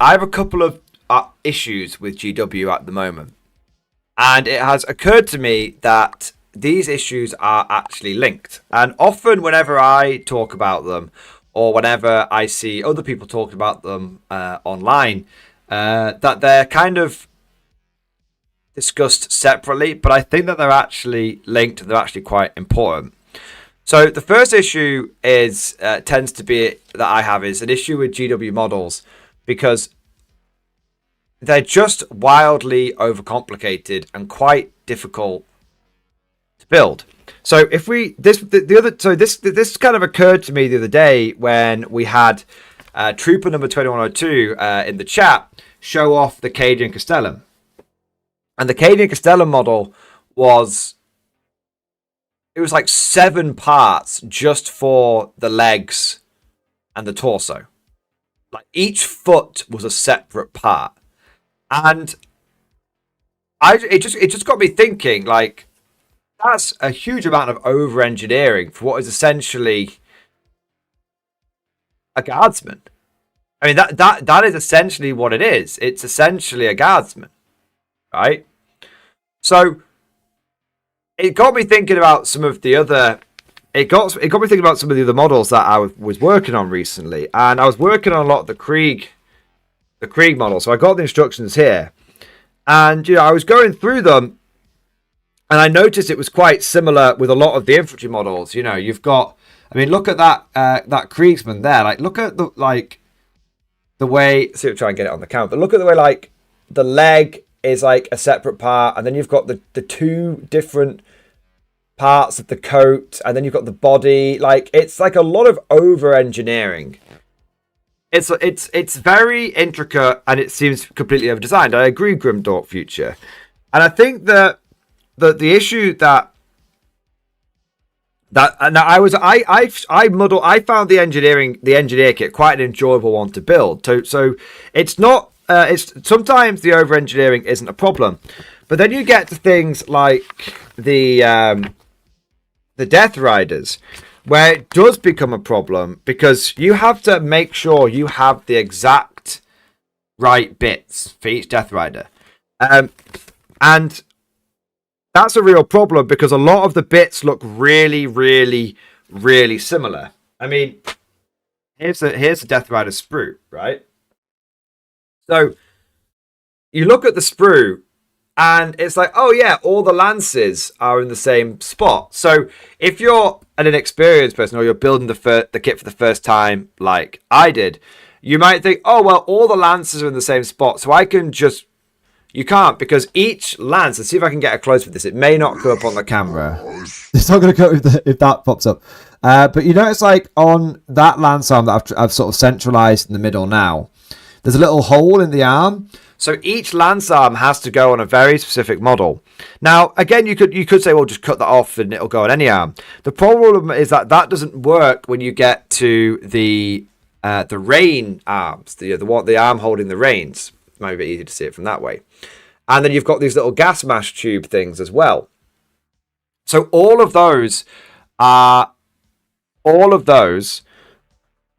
I have a couple of issues with GW at the moment. And it has occurred to me that these issues are actually linked. And often whenever I talk about them, or whenever I see other people talking about them online, that they're kind of discussed separately, but I think that they're actually linked and they're actually quite important. So the first issue tends to be that I have is an issue with GW models because they're just wildly overcomplicated and quite difficult to build. So this kind of occurred to me the other day when we had Trooper number 2102 in the chat show off the Cadian Castellum. And the Cadian Castellum model was like 7 parts just for the legs and the torso. Like each foot was a separate part. And it just got me thinking, like, that's a huge amount of over engineering for what is essentially a guardsman. I mean that is essentially what it is. It's essentially a guardsman, right? So it got me thinking about some of the other. It got me thinking about some of the other models that I was working on recently, and I was working on a lot of the Krieg model. So I got the instructions here, and I was going through them, and I noticed it was quite similar with a lot of the infantry models. You've got, I mean, look at that Kriegsman there. Like, look at the way. See, I'll try and get it on the count, but look at the way like the leg is like a separate part, and then you've got the 2 different parts of the coat, and then you've got the body. Like, it's like a lot of over engineering. It's very intricate, and it seems completely over designed. I agree, Grimdark Future, and I think that the issue that I found the engineer kit quite an enjoyable one to build. So it's not. It's sometimes the over engineering isn't a problem, but then you get to things like the Death Riders, where it does become a problem because you have to make sure you have the exact right bits for each Death Rider. And that's a real problem because a lot of the bits look really, really, really similar. I mean, here's the Death Rider sprue, right? So you look at the sprue, and it's like, oh yeah, all the lances are in the same spot. So if you're an inexperienced person or you're building the kit for the first time, like I did, you might think, oh well, all the lances are in the same spot, so I can just. You can't, because each lance. Let's see if I can get a close with this. It may not go up on the camera. It's not going to go if that pops up. But you notice, like on that lance arm that I've sort of centralized in the middle now, there's a little hole in the arm. So each lance arm has to go on a very specific model. Now, again, you could say, well, just cut that off and it'll go on any arm. The problem is that doesn't work when you get to the rein arms, the arm holding the reins. It might be a bit easier to see it from that way. And then you've got these little gas mask tube things as well. So all of those are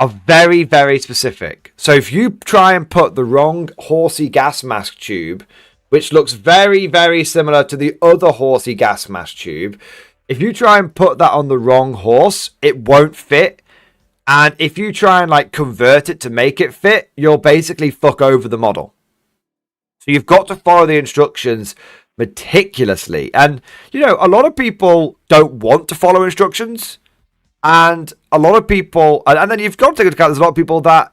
very, very specific. So if you try and put the wrong horsey gas mask tube, which looks very, very similar to the other horsey gas mask tube, if you try and put that on the wrong horse, it won't fit. And if you try and like convert it to make it fit, you'll basically fuck over the model. So you've got to follow the instructions meticulously. And, a lot of people don't want to follow instructions. And a lot of people, and then you've got to take into account there's a lot of people that,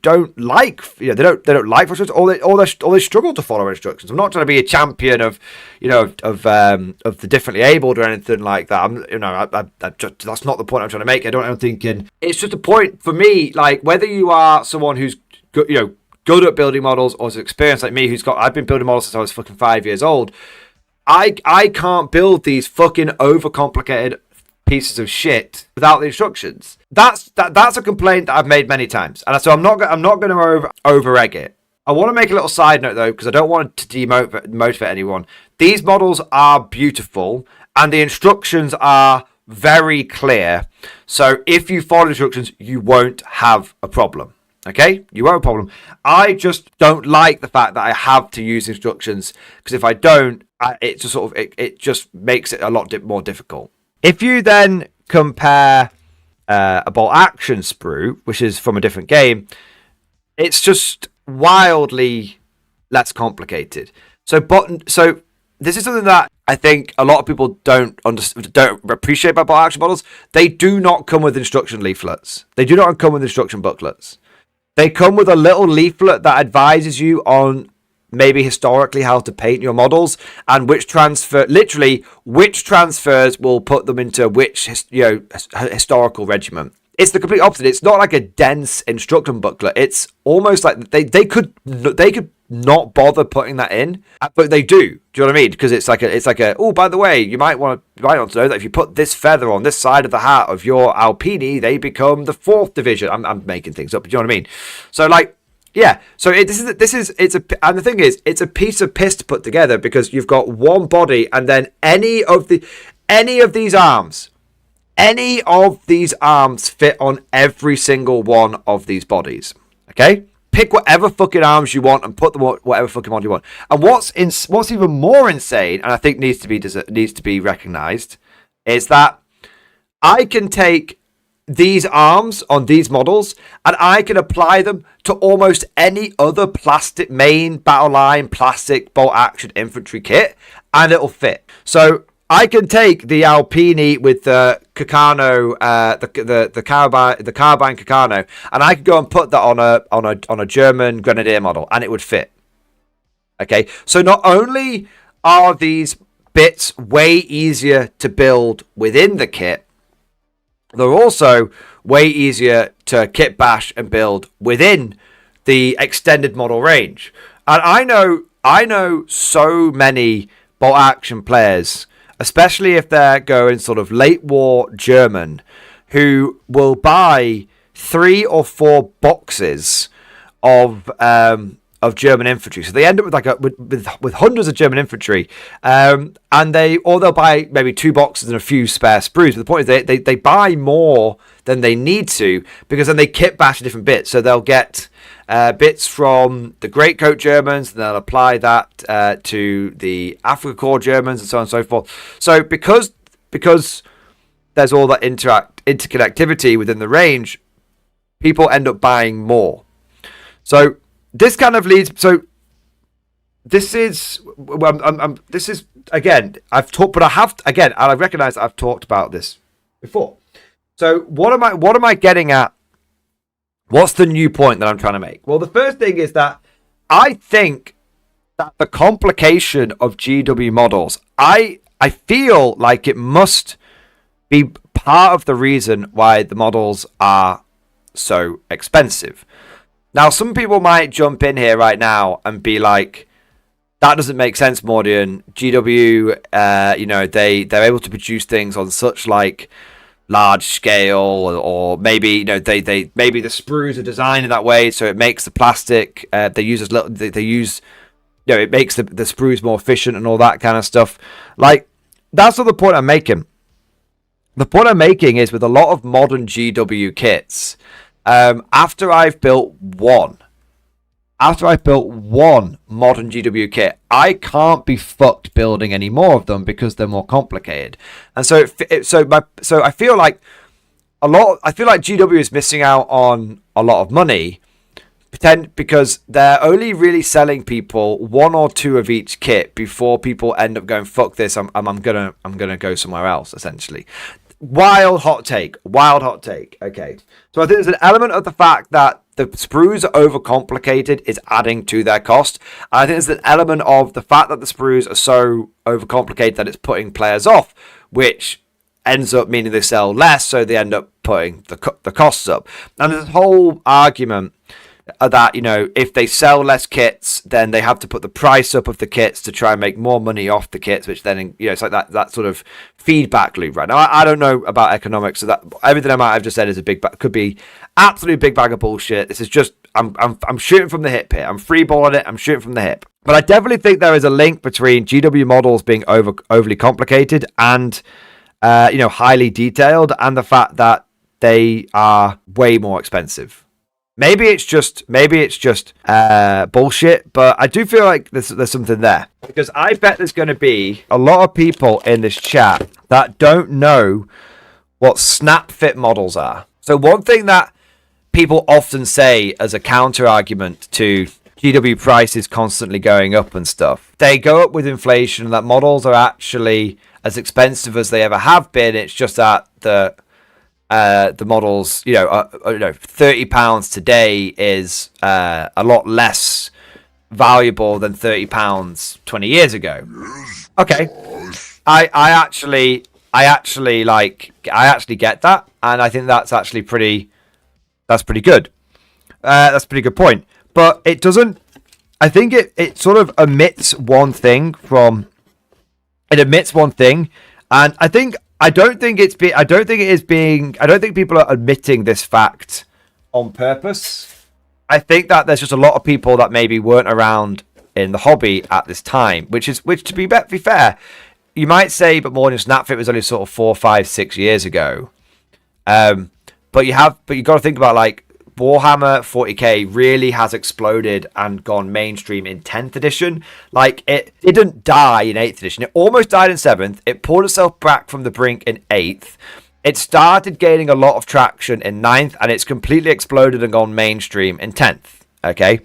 don't like, they don't like instructions, or they struggle to follow instructions. I'm not trying to be a champion of the differently abled or anything like that. That's not the point I'm trying to make. I'm thinking it's just a point for me, like whether you are someone who's good at building models or is experienced like me, I've been building models since I was fucking 5 years old. I can't build these fucking overcomplicated pieces of shit without the instructions. That's a complaint that I've made many times, and so I'm not going to over egg it. I want to make a little side note though, because I don't want to demotivate anyone. These models are beautiful, and the instructions are very clear. So if you follow instructions, you won't have a problem. Okay, you won't have a problem. I just don't like the fact that I have to use instructions, because if I don't, it just sort of it just makes it a lot more difficult. If you then compare a bolt action sprue, which is from a different game, it's just wildly less complicated. So this is something that I think a lot of people don't appreciate about bolt action models. They do not come with instruction leaflets. They do not come with instruction booklets. They come with a little leaflet that advises you on maybe historically how to paint your models and which transfers will put them into which historical regiment. It's the complete opposite. It's not like a dense instruction booklet. It's almost like they could not bother putting that in, but they do. Do you know what I mean? Because it's like a oh, by the way, you might want to know that if you put this feather on this side of the hat of your Alpini, they become the 4th division. I'm making things up, but do you know what I mean? So like, yeah. So and the thing is, it's a piece of piss to put together, because you've got one body, and then any of these arms fit on every single one of these bodies. Okay. Pick whatever fucking arms you want and put them on whatever fucking mod you want. And what's even more insane, and I think needs to be recognized, is that I can take these arms on these models and I can apply them to almost any other main battle line plastic bolt action infantry kit, and it'll fit. So I can take the Alpini with the Cacano, the carbine Cacano, and I could go and put that on a German grenadier model, and it would fit. Okay, so not only are these bits way easier to build within the kit, they're also way easier to kit bash and build within the extended model range. And I know so many bolt action players, especially if they're going sort of late war German, who will buy 3 or 4 boxes of German infantry. So they end up with hundreds of German infantry, and they'll buy maybe 2 boxes and a few spare sprues. But the point is they buy more than they need to, because then they kit bash different bits. So they'll get bits from the Greatcoat Germans, and they'll apply that to the Afrika Korps Germans, and so on and so forth. So because there's all that interconnectivity within the range, people end up buying more. So this kind of leads. So this is again. I've talked, but I recognize I've talked about this before. So what am I getting at? What's the new point that I'm trying to make? Well, the first thing is that I think that the complication of GW models, I feel like it must be part of the reason why the models are so expensive. Now, some people might jump in here right now and be like, that doesn't make sense, Mordian. GW, they're able to produce things on such like large scale, or maybe maybe the sprues are designed in that way, so it makes the plastic it makes the sprues more efficient and all that kind of stuff. Like, that's not the point I'm making. The point I'm making is, with a lot of modern GW kits, after I've built one modern GW kit, I can't be fucked building any more of them because they're more complicated. And so I feel like GW is missing out on a lot of money, because they're only really selling people 1 or 2 of each kit before people end up going, fuck this, I'm gonna go somewhere else, essentially. Wild hot take. Okay, so I think there's an element of the fact that the sprues are overcomplicated is adding to their cost. And I think there's an element of the fact that the sprues are so overcomplicated that it's putting players off, which ends up meaning they sell less, so they end up putting the costs up. And there's a whole argument that, if they sell less kits, then they have to put the price up of the kits to try and make more money off the kits, which then, it's like that sort of feedback loop, right? Now, I don't know about economics, so that everything I might have just said is could be absolute big bag of bullshit. This is just, I'm shooting from the hip here. I'm freeballing it. I'm shooting from the hip. But I definitely think there is a link between GW models being overly complicated and, highly detailed, and the fact that they are way more expensive. Maybe it's just bullshit, but I do feel like there's something there, because I bet there's going to be a lot of people in this chat that don't know what snap fit models are. So one thing that people often say as a counter argument to GW prices constantly going up and stuff, they go up with inflation, that models are actually as expensive as they ever have been. It's just that the models, £30 today is a lot less valuable than £30 20 years ago. Okay, I actually get that, and I think that's actually pretty good. That's a pretty good point, but it doesn't. I think it sort of omits one thing, and I don't think people are admitting this fact on purpose. I think that there's just a lot of people that maybe weren't around in the hobby at this time, which to be fair, you might say, but Mordian Snapfit was only sort of 4, 5, 6 years ago. But you got to think about, like, Warhammer 40k really has exploded and gone mainstream in 10th edition. Like, it didn't die in 8th edition. It almost died in 7th. It pulled itself back from the brink in 8th. It started gaining a lot of traction in 9th, and it's completely exploded and gone mainstream in 10th. Okay?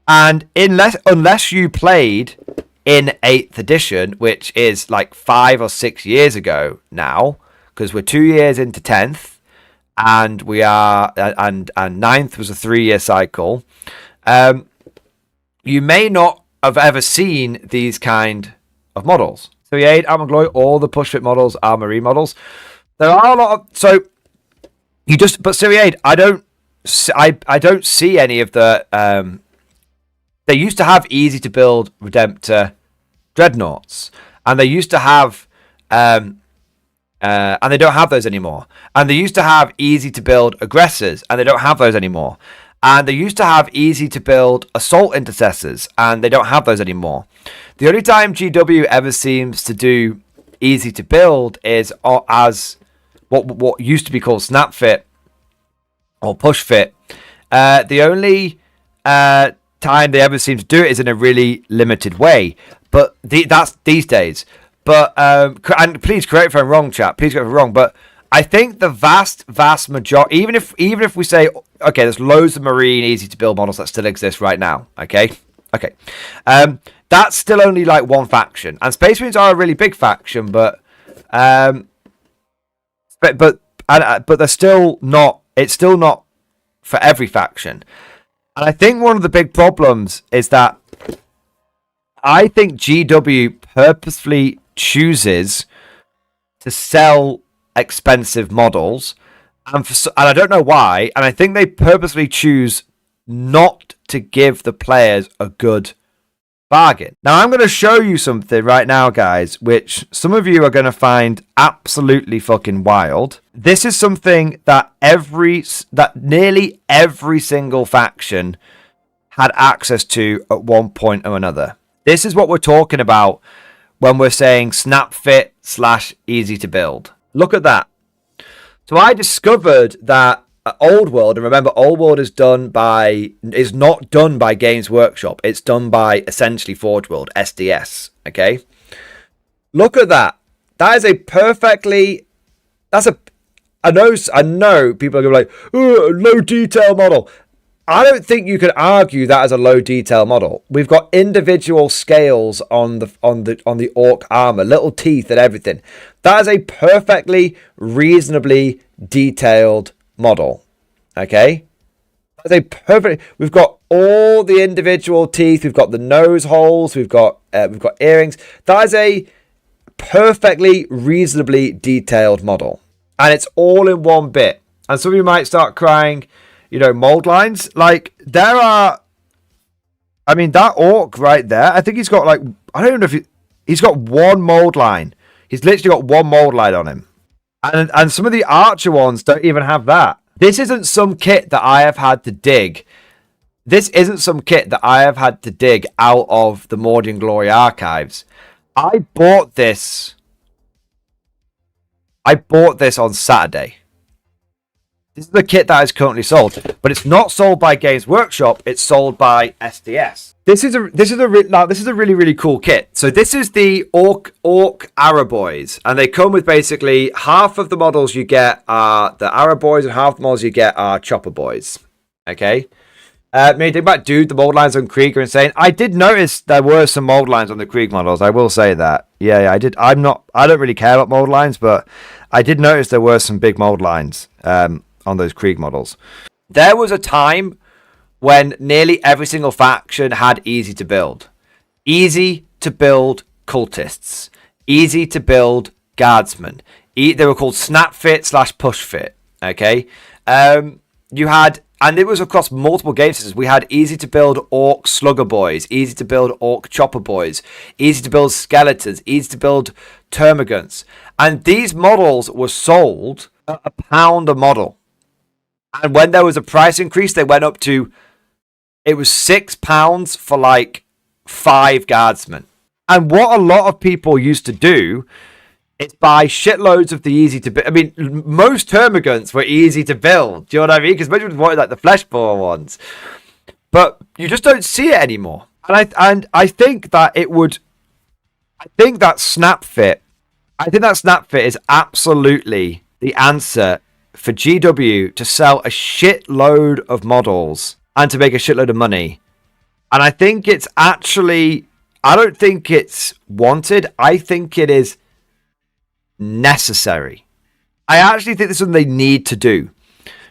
And unless you played in 8th edition, which is like 5 or 6 years ago now, because we're 2 years into 10th, and we are, and 9th was a 3-year cycle. You may not have ever seen these kind of models. So yeah, Element Glory, all the push fit models are marine models. There are a lot of, so you just, but Syriade, I don't see any of the. They used to have easy to build Redemptor dreadnoughts, and they used to have and they don't have those anymore. And they used to have easy to build aggressors, and they don't have those anymore. And they used to have easy to build assault intercessors, and they don't have those anymore. The only time GW ever seems to do easy to build is as what used to be called snap fit or push fit. The only time they ever seem to do it is in a really limited way, but that's these days. But and please correct if I'm wrong, chat. Please correct if I'm wrong. But I think the vast majority, even if we say, okay, there's loads of marine easy to build models that still exist right now. Okay. That's still only like one faction, and Space Marines are a really big faction, but they're still not. It's still not for every faction, and I think one of the big problems is that I think GW purposefully chooses to sell expensive models, and I don't know why, and I think they purposely choose not to give the players a good bargain. Now I'm going to show you something right now, guys, which some of you are going to find absolutely fucking wild. This is something that nearly every single faction had access to at one point or another. This is what we're talking about when we're saying snap fit / easy to build. Look at that. So I discovered that Old World, and remember, Old World is not done by Games Workshop. It's done by essentially Forge World, SDS. Okay, look at that. That is a perfectly. I know people are gonna be like, oh, low detail model. I don't think you could argue that as a low detail model. We've got individual scales on the orc armor, little teeth and everything. That is a perfectly reasonably detailed model. Okay? That's a perfect. We've got all the individual teeth, we've got the nose holes, we've got earrings. That is a perfectly reasonably detailed model. And it's all in one bit. And some of you might start crying, mold lines. Like, there are, that orc right there, I think he's got I don't even know if he's got one mold line. He's literally got one mold line on him. And some of the archer ones don't even have that. This isn't some kit that I have had to dig. This isn't some kit that I have had to dig out of the Mordian Glory archives. I bought this on Saturday. This is the kit that is currently sold, but it's not sold by Games Workshop. It's sold by SDS. This is a really cool kit. So this is the Orc Araboys, and they come with basically half of the models you get are the Araboys, and half the models you get are Chopper Boys. Okay. When you think about Dude, the mold lines on Krieg are insane. I did notice there were some mold lines on the Krieg models. I will say that. Yeah, I did. I don't really care about mold lines, but I did notice there were some big mold lines on those Krieg models. There was a time when nearly every single faction had easy to build cultists, easy to build guardsmen. They were called snap fit / push fit. Okay, you had, and it was across multiple game systems. We had easy to build orc slugger boys, easy to build orc chopper boys, easy to build skeletons, easy to build termagants, and these models were sold at £1 a model. And when there was a price increase, they went up to, it was £6 for like 5 guardsmen. And what a lot of people used to do is buy shitloads of the easy to build. I mean, most termagants were easy to build. Do you know what I mean? Because most people wanted like the flesh boar ones. But you just don't see it anymore. And I think that it would, I think that snap fit is absolutely the answer for GW to sell a shitload of models and to make a shitload of money. And I think it's actually, I don't think it's wanted. I think it is necessary. I actually think this is something they need to do,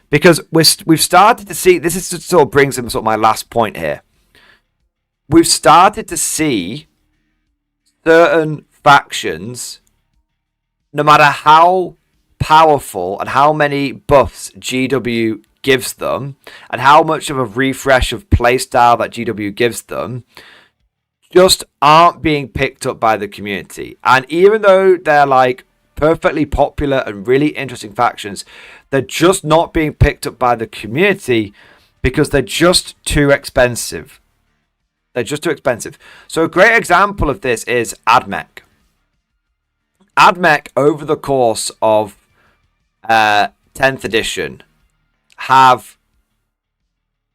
because we've started to see, this is sort of brings in sort of my last point here. We've started to see certain factions, no matter how powerful and how many buffs GW gives them and how much of a refresh of playstyle that GW gives them, just aren't being picked up by the community. And even though they're like perfectly popular and really interesting factions, they're just not being picked up by the community because they're just too expensive. They're just too expensive. So a great example of this is AdMech. AdMech, over the course of 10th edition, have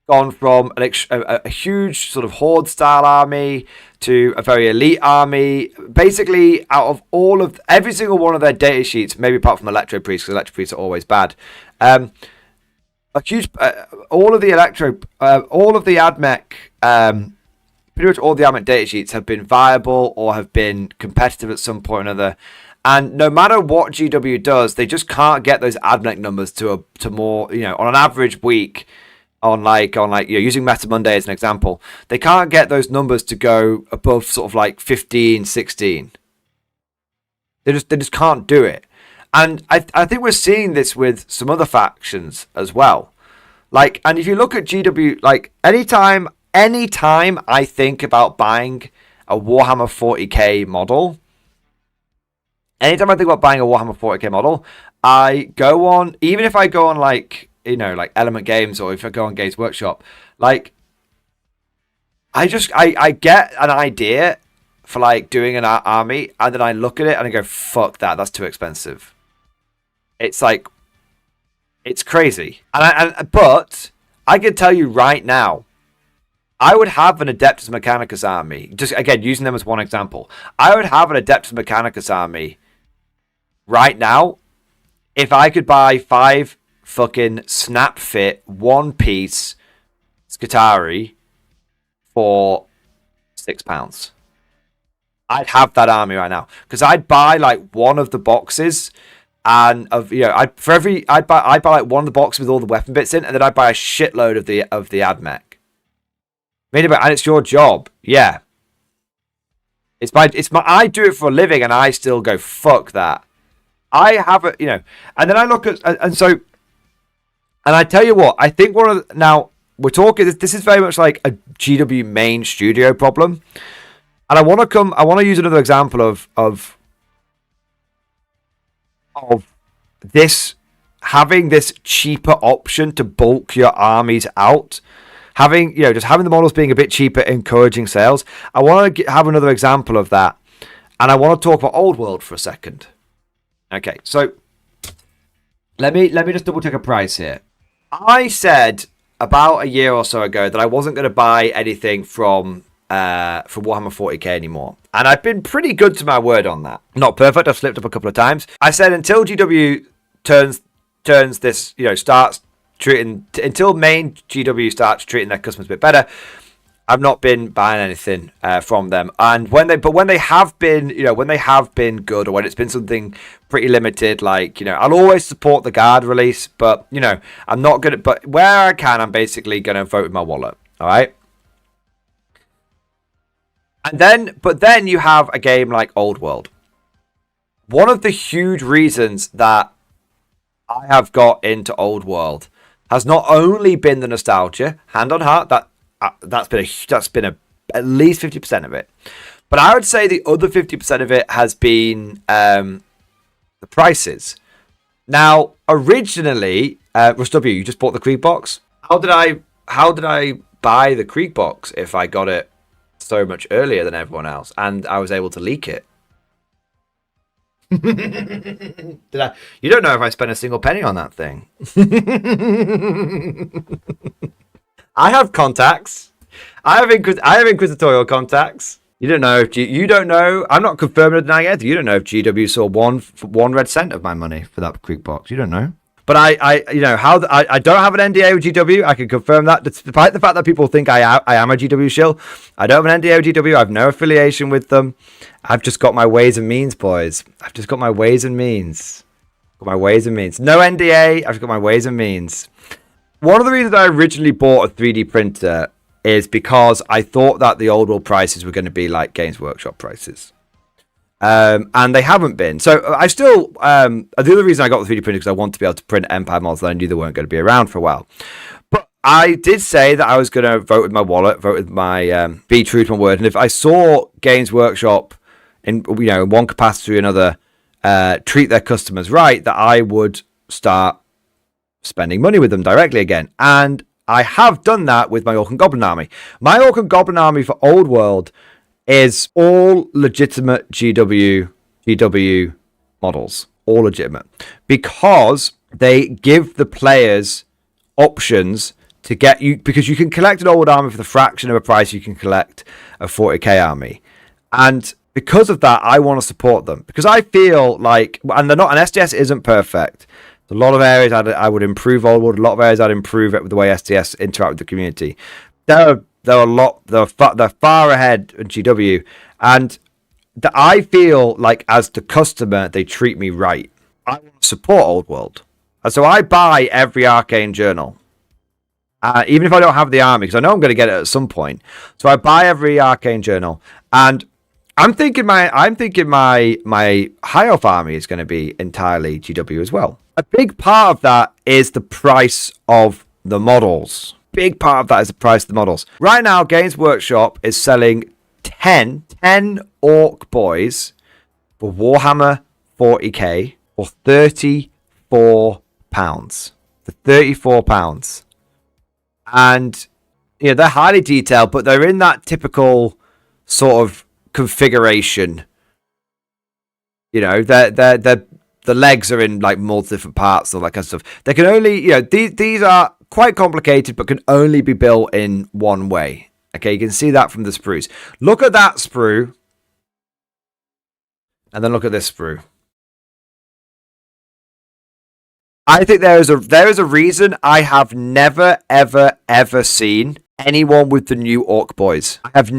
gone from a huge sort of horde style army to a very elite army. Basically, out of every single one of their data sheets, maybe apart from Electro Priests, because Electro Priests are always bad, a huge all of the AdMech, pretty much all the AdMech data sheets have been viable or have been competitive at some point or another. And no matter what GW does, they just can't get those AdMech numbers to more, on an average week, on using Meta Monday as an example, they can't get those numbers to go above sort of like 15, 16. They just can't do it. And I think we're seeing this with some other factions as well. Like, and if you look at GW, like anytime I think about buying a Warhammer 40k model, anytime I think about buying a Warhammer 40k model, I go on, even if I go on like Element Games, or if I go on Games Workshop, like I get an idea for like doing an army, and then I look at it and I go, fuck that's too expensive. It's like, it's crazy. But I can tell you right now, I would have an Adeptus Mechanicus army, just again using them as one example. I would have an Adeptus Mechanicus army right now if I could buy 5 fucking snap fit one piece Skitarii for £6. I'd have that army right now, because I'd buy like one of the boxes, and I'd buy like one of the boxes with all the weapon bits in, and then I'd buy a shitload of the AdMech. And it's your job, yeah. It's my I do it for a living, and I still go, fuck that. I have it, and then I look at, and I tell you what, I think now we're talking, this is very much like a GW main studio problem. And I want to use another example of this, having this cheaper option to bulk your armies out, just having the models being a bit cheaper, encouraging sales. I want to have another example of that, and I want to talk about Old World for a second. Okay, so Let me just double check a price here. I said about a year or so ago that I wasn't going to buy anything from Warhammer 40k anymore, and I've been pretty good to my word on that. Not perfect. I've slipped up a couple of times. I said until GW turns this, starts treating, until main GW starts treating their customers a bit better, I've not been buying anything from them. And when they have been, when they have been good, or when it's been something pretty limited, like, I'll always support the guard release, but, I'm not going to, but where I can, I'm basically going to vote with my wallet. All right. But then you have a game like Old World. One of the huge reasons that I have got into Old World has not only been the nostalgia, hand on heart, that's been at least 50% of it, but I would say the other 50% of it has been the prices. Now, originally, Russ W, you just bought the Creek box. How did I buy the Creek box if I got it so much earlier than everyone else and I was able to leak it? You don't know if I spent a single penny on that thing. I have contacts. I have inquisitorial contacts. You don't know if you don't know. I'm not confirming or denying it. You don't know if GW saw one red cent of my money for that Creek box. You don't know. But I don't have an NDA with GW. I can confirm that, despite the fact that people think I am a GW shill. I don't have an NDA with GW. I have no affiliation with them. I've just got my ways and means, boys. I've just got my ways and means. No NDA. I've just got my ways and means. One of the reasons I originally bought a 3D printer is because I thought that the Old World prices were going to be like Games Workshop prices. And they haven't been. So I still, the other reason I got the 3D printer is because I want to be able to print Empire models that I knew they weren't going to be around for a while. But I did say that I was going to vote with my wallet, vote with my, be true to my word. And if I saw Games Workshop in, one capacity or another, treat their customers right, that I would start spending money with them directly again. And I have done that with my Orc and Goblin army. My Orc and Goblin army for Old World is all legitimate GW models. All legitimate. Because they give the players options to get you, because you can collect an Old army for the fraction of a price you can collect a 40k army. And because of that, I want to support them. Because I feel like, and they're not, and SDS isn't perfect. A lot of areas I would improve Old World. A lot of areas I'd improve it with the way SDS interact with the community. They're far ahead in GW, and I feel like as the customer they treat me right. I want to support Old World, and so I buy every Arcane Journal, even if I don't have the army, because I know I'm going to get it at some point. So I buy every Arcane Journal, and I'm thinking my High Elf army is going to be entirely GW as well. A big part of that is the price of the models. Big part of that is the price of the models. Right now, Games Workshop is selling 10 Orc Boys for Warhammer 40k for £34. For £34. And, they're highly detailed, but they're in that typical sort of configuration. The legs are in like multiple different parts, all that kind of stuff. They can only, these are quite complicated, but can only be built in one way. Okay, you can see that from the sprues. Look at that sprue, and then look at this sprue. I think there is a reason I have never ever seen anyone with the new Orc Boys. I have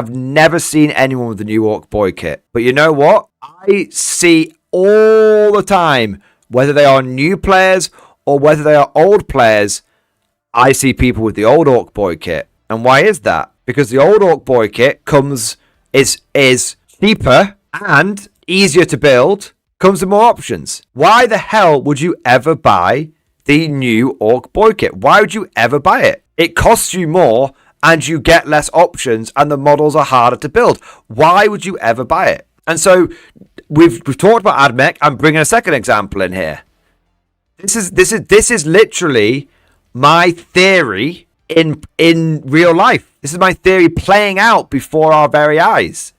never seen anyone with the new Orc Boy kit. But you know what? I see all the time, whether they are new players or whether they are old players, I see people with the old Orc Boy kit. And why is that? Because the old Orc Boy kit is cheaper and easier to build, comes with more options. Why the hell would you ever buy the new Orc Boy kit? Why would you ever buy it? It costs you more and you get less options and the models are harder to build. Why would you ever buy it? And so we've talked about AdMech. I'm bringing a second example in here. This is literally my theory in real life. This is my theory playing out before our very eyes.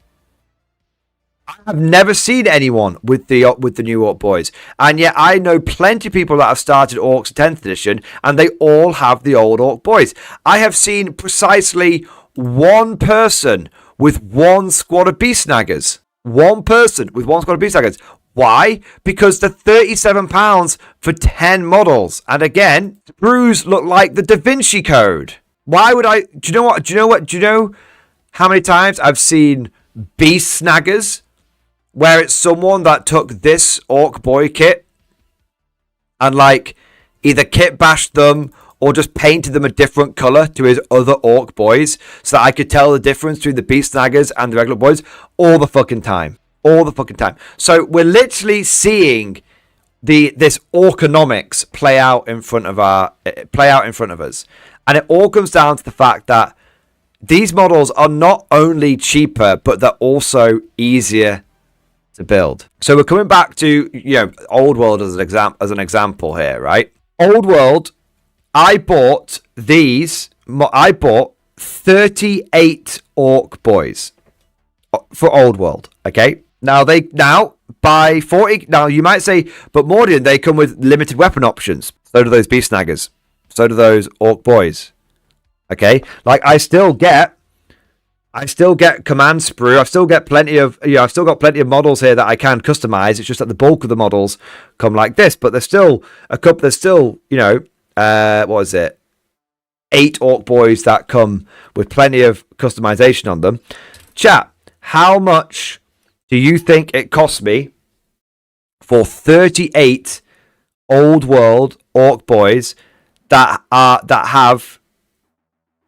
I've never seen anyone with the new Orc Boys, and yet I know plenty of people that have started Orcs 10th edition, and they all have the old Orc Boys. I have seen precisely one person with one squad of Beast Snaggers. One person with one squad of Beast Snaggers. Why? Because they're £37 for 10 models, and again, the brews look like the Da Vinci Code. Why would I? Do you know what? Do you know how many times I've seen Beast Snaggers where it's someone that took this Orc Boy kit and like either kit bashed them or just painted them a different colour to his other Orc Boys so that I could tell the difference between the Beast Snaggers and the regular boys all the fucking time. All the fucking time. So we're literally seeing this Orconomics play out in front of us. And it all comes down to the fact that these models are not only cheaper, but they're also easier to build. So we're coming back to Old World as an example here, right? Old World, I bought 38 Orc Boys for Old World. Okay, now by 40. Now you might say, but Mordian, they come with limited weapon options. So do those Beast Snaggers. So do those Orc Boys. Okay, like I still get command sprue. I've still got plenty of models here that I can customize. It's just that the bulk of the models come like this, but there's still what is it? 8 Orc Boys that come with plenty of customization on them. Chat, how much do you think it cost me for 38 Old World Orc Boys that have,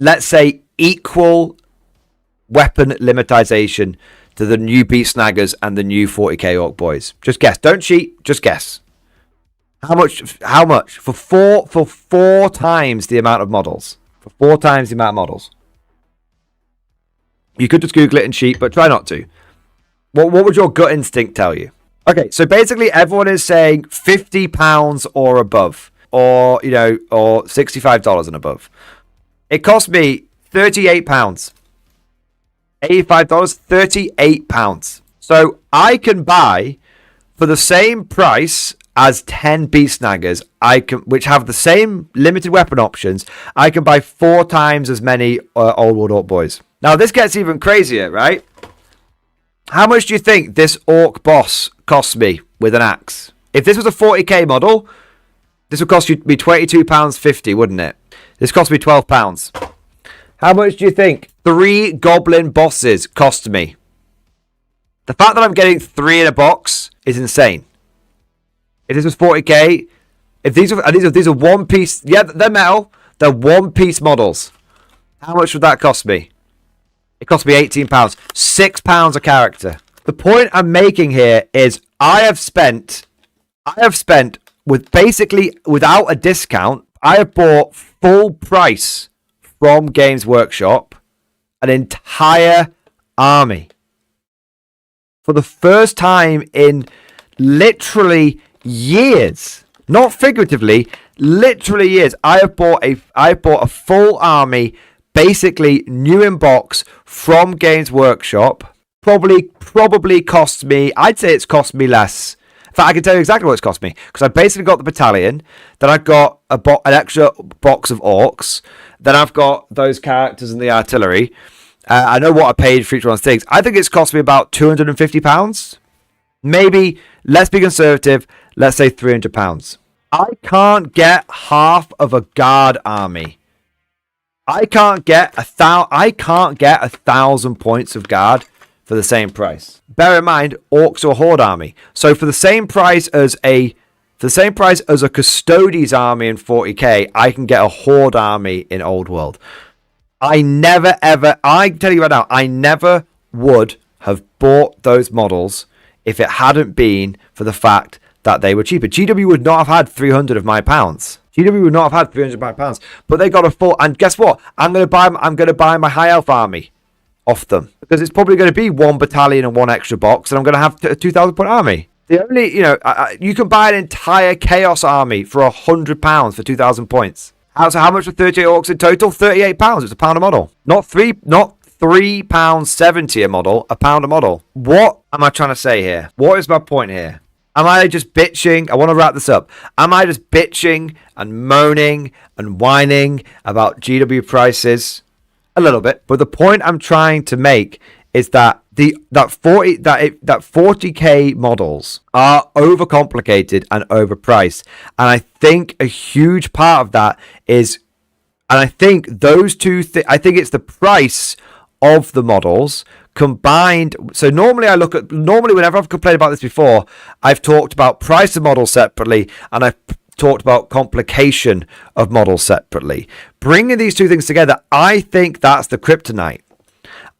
let's say, equal weapon limitization to the new Beast Snaggers and the new 40k Orc Boys? Just guess. Don't cheat. Just guess. How much for four times the amount of models? For 4 times the amount of models. You could just Google it and cheat, but try not to. What would your gut instinct tell you? Okay, so basically everyone is saying £50 or above, or $65 and above. It cost me £38. $85, £38. So I can buy for the same price as 10 Beast Snaggers, which have the same limited weapon options. I can buy 4 times as many Old World Orc Boys. Now this gets even crazier, right? How much do you think this Orc boss costs me with an axe? If this was a 40k model, this would cost me £22.50, wouldn't it? This cost me £12. How much do you think 3 goblin bosses cost me? The fact that I'm getting 3 in a box is insane. If this was 40k, if these are one piece, yeah, they're metal, they're one piece models. How much would that cost me? It cost me £18, £6 a character. The point I'm making here is I have spent with basically without a discount, I have bought full price from Games Workshop an entire army. For the first time in literally years, not figuratively, literally years, I bought a full army, basically new in box from Games Workshop. Probably cost me, I'd say it's cost me less. In fact, I can tell you exactly what it's cost me, because I basically got the battalion, then I've got an extra box of orcs, then I've got those characters and the artillery. I know what I paid for each one of those things. I think it's cost me about £250. Maybe, let's be conservative, let's say £300. I can't get half of a guard army. I can't get 1,000 points of guard for the same price. Bear in mind, orcs are a horde army. So for the same price as a Custodes army in 40k, I can get a horde army in Old World. I can tell you right now, I never would have bought those models if it hadn't been for the fact that they were cheaper. GW would not have had 300 of my pounds. GW would not have had 300 of my pounds, but they got a full. And guess what? I'm going to buy my high elf army off them, because it's probably going to be 1 battalion and 1 extra box, and I'm going to have a 2,000 point army. The only, you can buy an entire chaos army for £100 for 2,000 points. So how much for 38 orcs in total? £38. It's £1 a model. Not £3.70 a model, £1 a model. What am I trying to say here? What is my point here? Am I just bitching? I want to wrap this up. Am I just bitching and moaning and whining about GW prices? A little bit. But the point I'm trying to make is that that 40k models are overcomplicated and overpriced. And I think a huge part of that is, and I think those two I think it's the price of the models combined. So normally whenever I've complained about this before, I've talked about price of models separately, and I've talked about complication of models separately. Bringing these two things together, I think that's the kryptonite.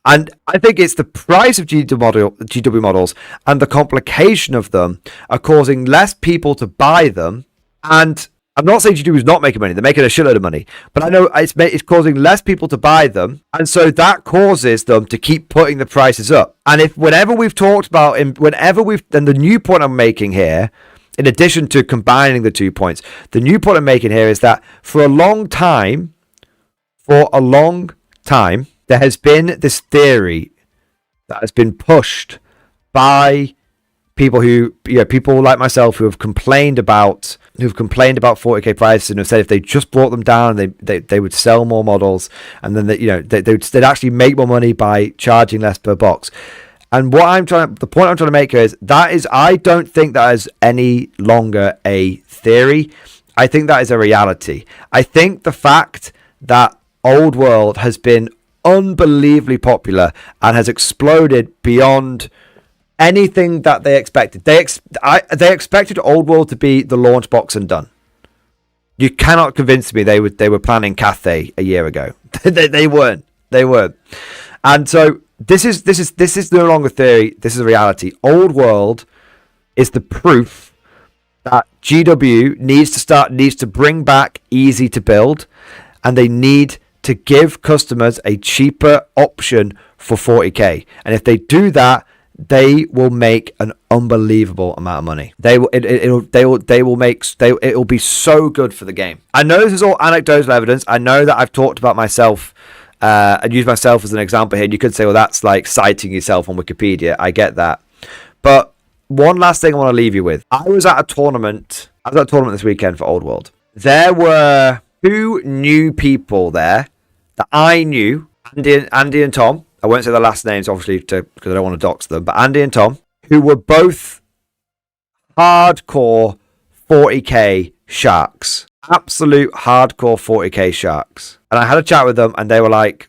And I think it's the price of GW models and the complication of them are causing less people to buy them. And I'm not saying GW is not making money. They're making a shitload of money. But I know it's causing less people to buy them. And so that causes them to keep putting the prices up. And whenever we've talked about, and the new point I'm making here, in addition to combining the 2 points, the new point I'm making here is that for a long time, there has been this theory that has been pushed by people people like myself who have complained about 40k prices and have said if they just brought them down, they would sell more models, and then they'd actually make more money by charging less per box. And the point I'm trying to make here is I don't think that is any longer a theory. I think that is a reality. I think the fact that Old World has been unbelievably popular and has exploded beyond anything that they expected. They expected Old World to be the launch box and done. You cannot convince me they were planning Cathay a year ago. they weren't. And so this is no longer theory. This is a reality. Old World is the proof that GW needs to bring back easy to build, and they need to give customers a cheaper option for 40k. And if they do that, they will make an unbelievable amount of money. It will be so good for the game. I know this is all anecdotal evidence. I know that I've talked about myself and used myself as an example here. And you could say, well, that's like citing yourself on Wikipedia. I get that. But one last thing I want to leave you with. I was at a tournament this weekend for Old World. There were 2 new people there that I knew, Andy and Tom. I won't say their last names, obviously, because I don't want to dox them, but Andy and Tom, who were both hardcore 40k sharks. Absolute hardcore 40k sharks. And I had a chat with them, and they were like,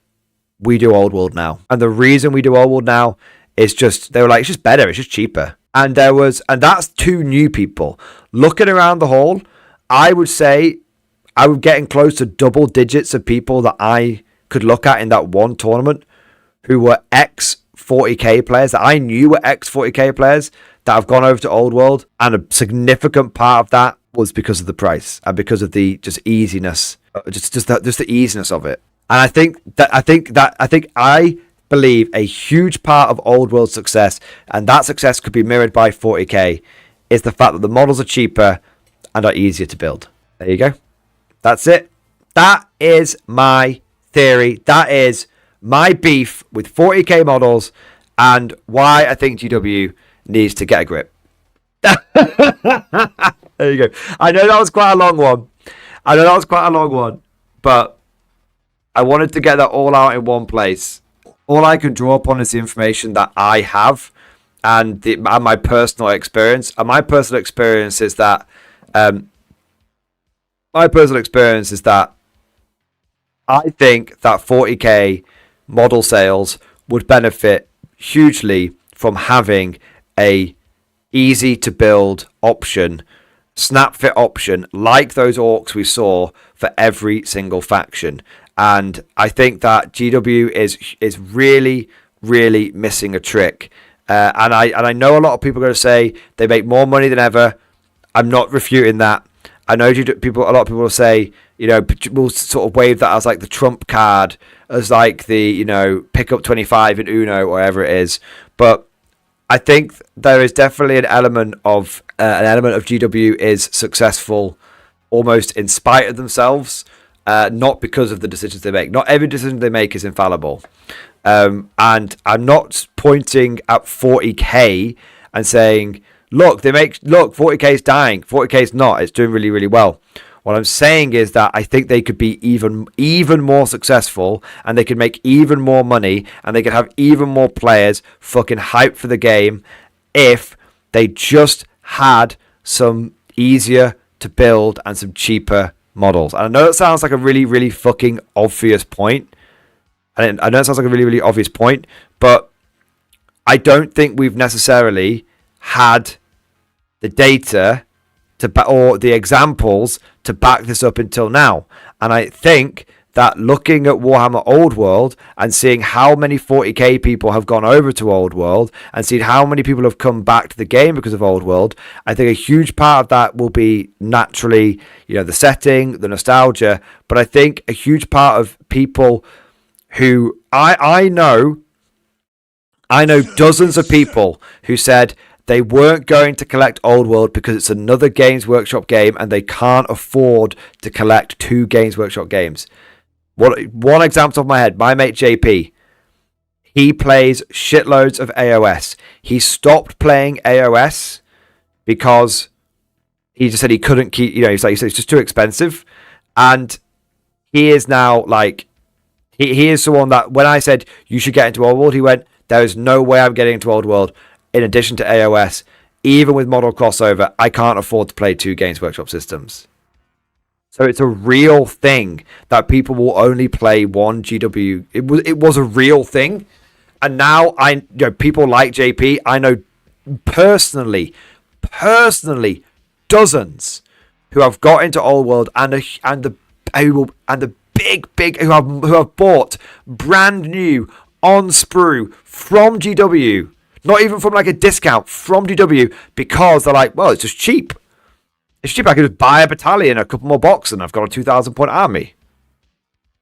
we do Old World now. And the reason we do Old World now is they were like, it's just better, it's just cheaper. And that's 2 new people. Looking around the hall, I would say I was getting close to double digits of people that I could look at in that one tournament who were ex-40k players that I knew were ex-40k players that have gone over to Old World, and a significant part of that was because of the price and because of the just easiness, just the easiness of it. And I believe a huge part of Old World's success, and that success could be mirrored by 40k, is the fact that the models are cheaper and are easier to build. There you go. That's it. That is my theory. That is my beef with 40k models and why I think GW needs to get a grip. There you go. I know that was quite a long one. But I wanted to get that all out in one place. All I can draw upon is the information that I have and my personal experience. And my personal experience is that I think that 40k model sales would benefit hugely from having a easy to build option, snap fit option, like those orcs we saw for every single faction. And I think that GW is really, really missing a trick. And I know a lot of people are going to say they make more money than ever. I'm not refuting that. I know a lot of people will say, we'll sort of wave that as like the trump card, as like the, pick up 25 in Uno, whatever it is. But I think there is definitely an element of GW is successful almost in spite of themselves. not because of the decisions they make. Not every decision they make is infallible. And I'm not pointing at 40k and saying, look, 40k is dying, 40k is not, it's doing really, really well. What I'm saying is that I think they could be even more successful, and they could make even more money, and they could have even more players fucking hyped for the game if they just had some easier to build and some cheaper models. And I know it sounds like a really, really fucking obvious point. And I know it sounds like a really, really obvious point, but I don't think we've necessarily had the data or the examples to back this up until now. And I think that looking at Warhammer Old World and seeing how many 40k people have gone over to Old World and seeing how many people have come back to the game because of Old World, I think a huge part of that will be naturally, the setting, the nostalgia. But I think a huge part of people who I know dozens of people who said they weren't going to collect Old World because it's another Games Workshop game and they can't afford to collect 2 Games Workshop games. One example off my head, my mate JP, he plays shitloads of AOS. He stopped playing AOS because he just said he couldn't keep, he said it's just too expensive. And he is now like, he is someone that when I said you should get into Old World, he went, there is no way I'm getting into Old World. In addition to AOS, even with model crossover, I can't afford to play 2 Games Workshop systems. So it's a real thing that people will only play one GW. It was a real thing, and now people like JP. I know personally, dozens who have got into Old World and the big who have bought brand new on sprue from GW. Not even from like a discount, from GW, because they're like, well, it's just cheap. It's cheap. I could just buy a battalion, a couple more boxes, and I've got a 2,000 point army.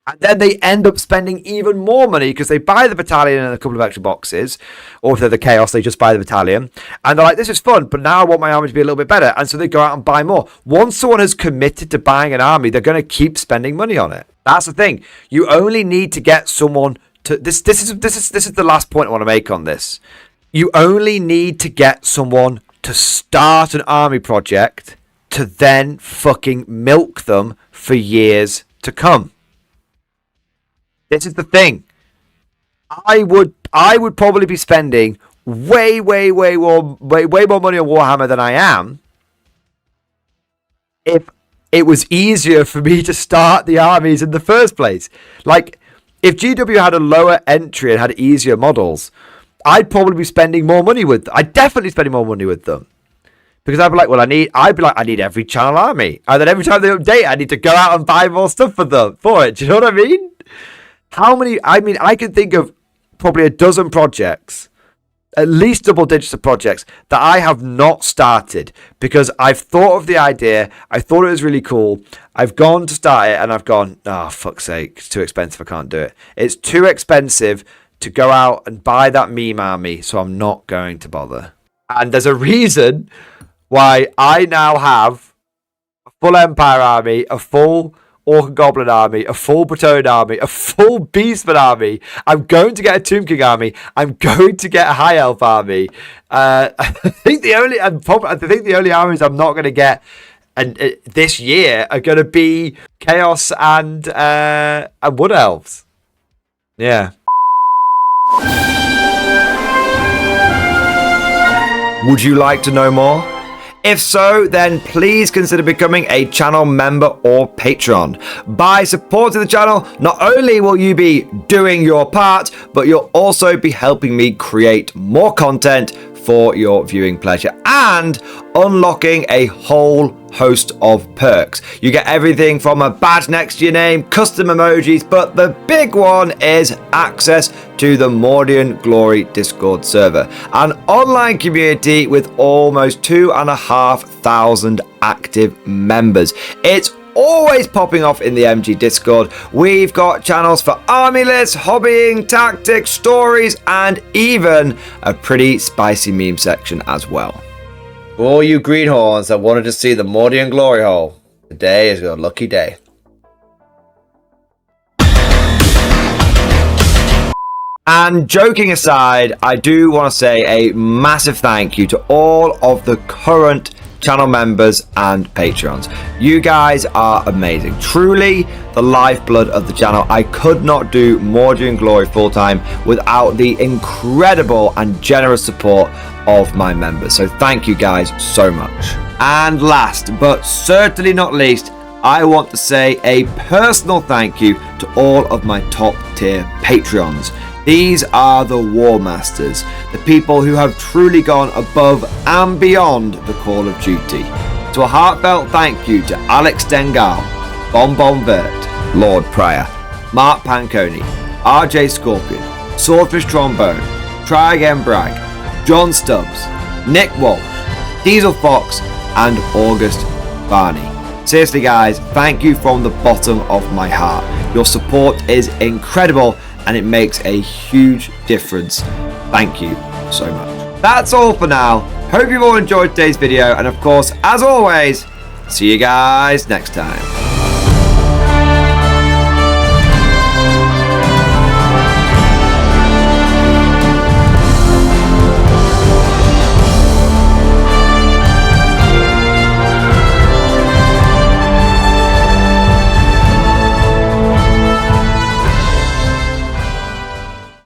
And then they end up spending even more money because they buy the battalion and a couple of extra boxes. Or if they're the Chaos, they just buy the battalion. And they're like, this is fun, but now I want my army to be a little bit better. And so they go out and buy more. Once someone has committed to buying an army, they're going to keep spending money on it. That's the thing. You only need to get someone to... This is the last point I want to make on this. You only need to get someone to start an army project to then fucking milk them for years to come. This is the thing. I would probably be spending way more money on Warhammer than I am if it was easier for me to start the armies in the first place. Like, if GW had a lower entry and had easier models, I'd probably be spending more money with them. I'd definitely spending more money with them. Because I'd be like, I need every channel army. And then every time they update, I need to go out and buy more stuff for it. Do you know what I mean? I can think of probably a dozen projects, at least double digits of projects, that I have not started because I've thought of the idea. I thought it was really cool. I've gone to start it and I've gone, oh, fuck's sake, it's too expensive. I can't do it. It's too expensive to go out and buy that meme army, so I'm not going to bother. And there's a reason why I now have a full Empire army, a full Orc and Goblin army, a full Breton army, a full Beastman army. I'm going to get a Tomb King army. I'm going to get a High Elf army. I think the only armies I'm not going to get this year are going to be Chaos and Wood Elves. Yeah. Would you like to know more? If so, then please consider becoming a channel member or patron. By supporting the channel, not only will you be doing your part, but you'll also be helping me create more content for your viewing pleasure and unlocking a whole host of perks. You get everything from a badge next to your name, custom emojis, but the big one is access to the Mordian Glory Discord server, an online community with almost 2,500 active members. It's always popping off in the MG Discord. We've got channels for army lists, hobbying, tactics, stories, and even a pretty spicy meme section as well. For all you greenhorns that wanted to see the Mordian Glory Hole, today is your lucky day. And joking aside, I do want to say a massive thank you to all of the current channel members and patrons. You guys are amazing, truly the lifeblood of the channel. I could not do Mordian Glory full time without the incredible and generous support of my members, so thank you guys so much. And last but certainly not least, I want to say a personal thank you to all of my top tier Patreons. These are the War Masters, the people who have truly gone above and beyond the call of duty. So a heartfelt thank you to Alex Dengal, Bon Vert, Lord Pryor, Mark Panconi, RJ Scorpion, Swordfish Trombone, Try Again Bragg, John Stubbs, Nick Walsh, Diesel Fox, and August Barney. Seriously guys, thank you from the bottom of my heart. Your support is incredible and it makes a huge difference. Thank you so much. That's all for now. Hope you've all enjoyed today's video, and of course, as always, see you guys next time.